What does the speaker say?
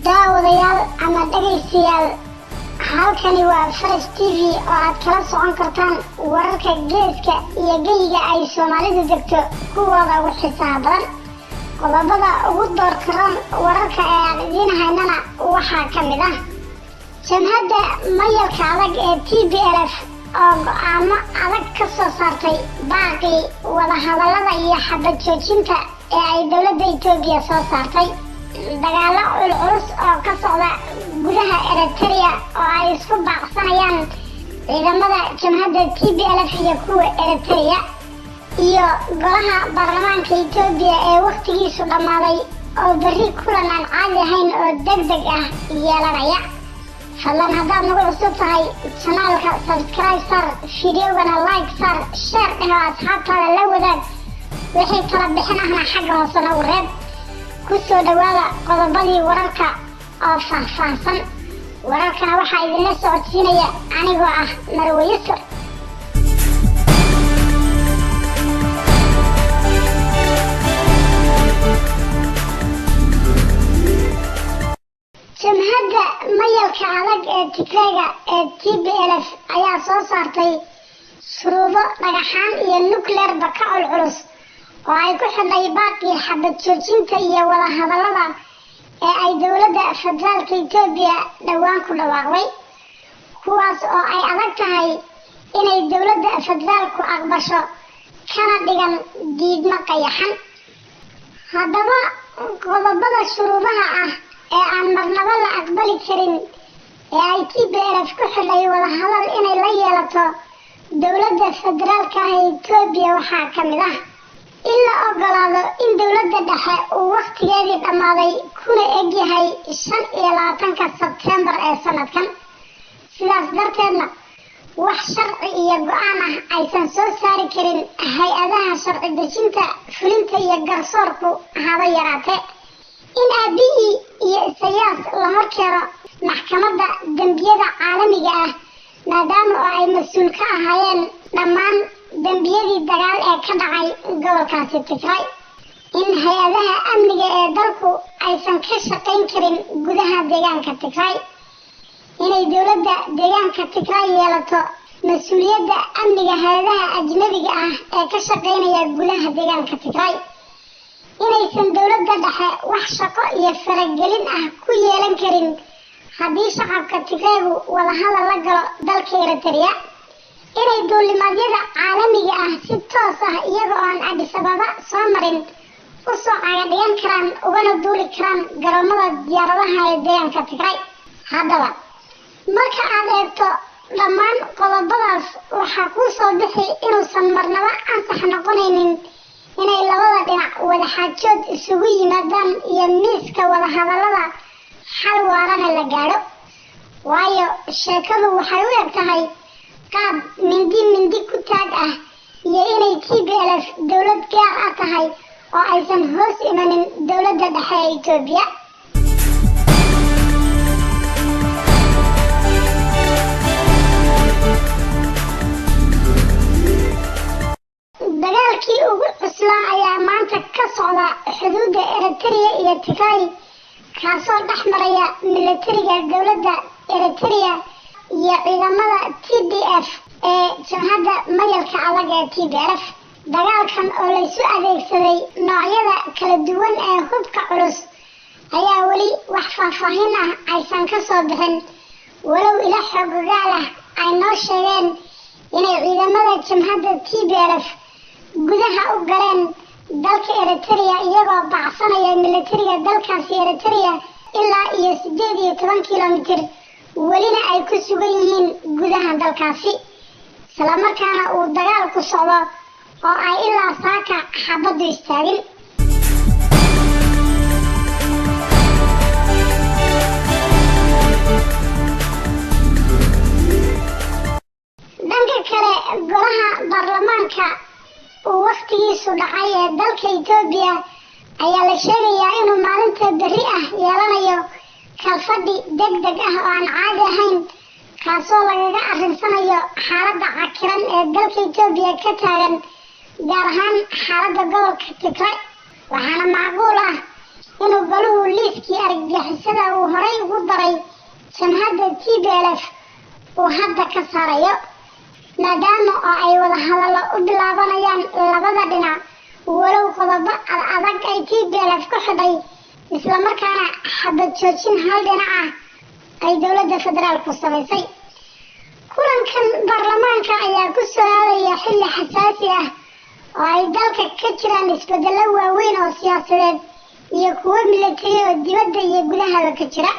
daawadayaal ama dhagaystayaal halkani waa Faras TV oo aad kala socon kartaan wararka geeska iyo geyiga ay Soomaalidu degto kuwooda ugu xiisaha badan qodobada ugu doorkaran wararka ee aan idiin haynana waxaa ka mid ah jamhadda mayalka adag ee TPLF oo go'aamo adag ka soo saartay baaqi wadahadallada iyo xabad joojinta ee ay dowladda Itoobiya soo saartay dagaalo culus oo ka socda gudaha Eritrea oo ay isku baaqsanayaan ciidamada jamhadda TPLF iyo kuwa Eritrea iyo golaha baarlamaanka Itoobiya ee waqtigiisu dhamaaday oo bari kulan aan caadi ahayn oo degdeg ah yeelanaya fadlan haddaad nagu cusub tahay channelka subscribe sar videogana like sar share dhino asxaabtaada la wadaag wixii tala bixin ahna xagga hoose nagu reeb kusoo dhawaada qodobadii wararka oo faahfaahsan wararkana waxaa idinla socodsiinaya anigoo ah Marwe Yusuf jamhadda mayalka adag ee Tigreega ee TPLF ayaa soo saartay shuruudo dhagaxaan iyo nuclear bakaal culus oo ay ku xidhay baaqii xabad joojinta iyo wadahadallada ee ay dowladda federaalka Itoobiya dhawaan ku dhawaaqday kuwaas oo ay adag tahay inay dowladda federaalku aqbasho kana dhigan diidmo qayaxan haddaba qodobada shuruudaha ah ee aan marnaba la aqbali karin ee ay TPLF ku xidhay wadahadal inay la yeelato dowladda federaalka ah ee Itoobiya waxaa ka mid ah in la ogolaado in dowladda dhexe uu waqtigeedii dhammaaday kuna egyahay 25 Sebtembar ee sanadkan sidaas darteedna wax sharci iyo go'aan ah aysan soo saari karin hay-adaha sharci dejinta fulinta iyo garsoorku haba yaraatee in aabihii iyo Isayaas la horkeeno maxkamadda dambiyada caalamiga ah maadaama oo ay mas-uul ka ahaayeen dhammaan dambiyadii dagaal ee ka dhacay gobolkaasi Tigray in hay-adaha amniga ee dalku aysan ka shaqayn karin gudaha deegaanka Tigray inay dowladda deegaanka Tigray yeelato mas-uuliyadda amniga hay-adaha ajnabiga ah ee ka shaqaynaya gudaha deegaanka Tigray inaysan dowladda dhexe wax shaqo iyo faragelin ah ku yeelan karin haddii shacabka Tigreegu wadahadal la galo dalka Eritrea inay duulimaadyada caalamiga ah si toos ah iyaga oo aan Addis Ababa soo marin u soo cagadhigan karaan ugana duuli karaan garoomada diyaaradaha ee deegaanka Tigray haddaba marka aad eegto dhammaan qodobadaas waxaa kuu soo bixi inuusan marnaba ansax noqonaynin inay labada dhinac wadaxaajood isugu yimaadaan iyo miiska wadahadallada xal waarana la gaadho waayo sheekadu waxay u eg tahay qaab mindi ku taag ah iyo inay TPLF dowlad gaar ah tahay oo aysan hoos imanin dowladda dhexe ee Itoobiya dagaalkii ugu cuslaa ayaa maanta ka socda xuduudda Eritrea iyo Tigray kaasoo dhex maraya militariga dowladda Eritrea iyo ciidamada TDF ee jamhadda mayalka adag ee TPLF dagaalkan oo la isu adeegsaday noocyada kala duwan ee hubka culus ayaa weli wax faahfaahin ah aysan ka soo bixin walow ila xogogaal ah ay noo sheegeen inay ciidamada jamhadda TPLF gudaha u galeen dalka Eritrea iyagoo baacsanaya militariga dalkaasi Eritrea ilaa iyo 18 kilomitir welina ay ku sugan yihiin gudaha dalkaasi isla markaana uu dagaalku socdo oo ay ilaa saaka xabadu istaagin dhanka kale golaha baarlamaanka uu waqtigiisu dhacay ee dalka Itoobiya ayaa la sheegayaa inuu maalinta berri ah yeelanayo kalfadhi degdeg ah oo aan caadi ahayn kaasoo lagaga arrinsanayo xaaladda cakiran ee dalka Itoobiya ka taagan gaar ahaan xaaladda gobolka Tigray waxaana macquul ah inuu galuhu liiskii argagixisada uu horay ugu daray jamhadda TPLF uu hadda ka saarayo maadaama oo ay wada hadallo u bilaabanayaan labada dhinac walow qodobo adag ay TPLF ku xidhay isla markaana xabad joojin hal dhinac ah ay dowladda federaalku samaysay. kulankan baarlamaanka ayaa ku soo aadaya xilli xasaasi ah oo ay dalka ka jiraan isbedello waaweyn oo siyaasadeed iyo kuwo militari oo dibadda iyo gudahaba ka jira.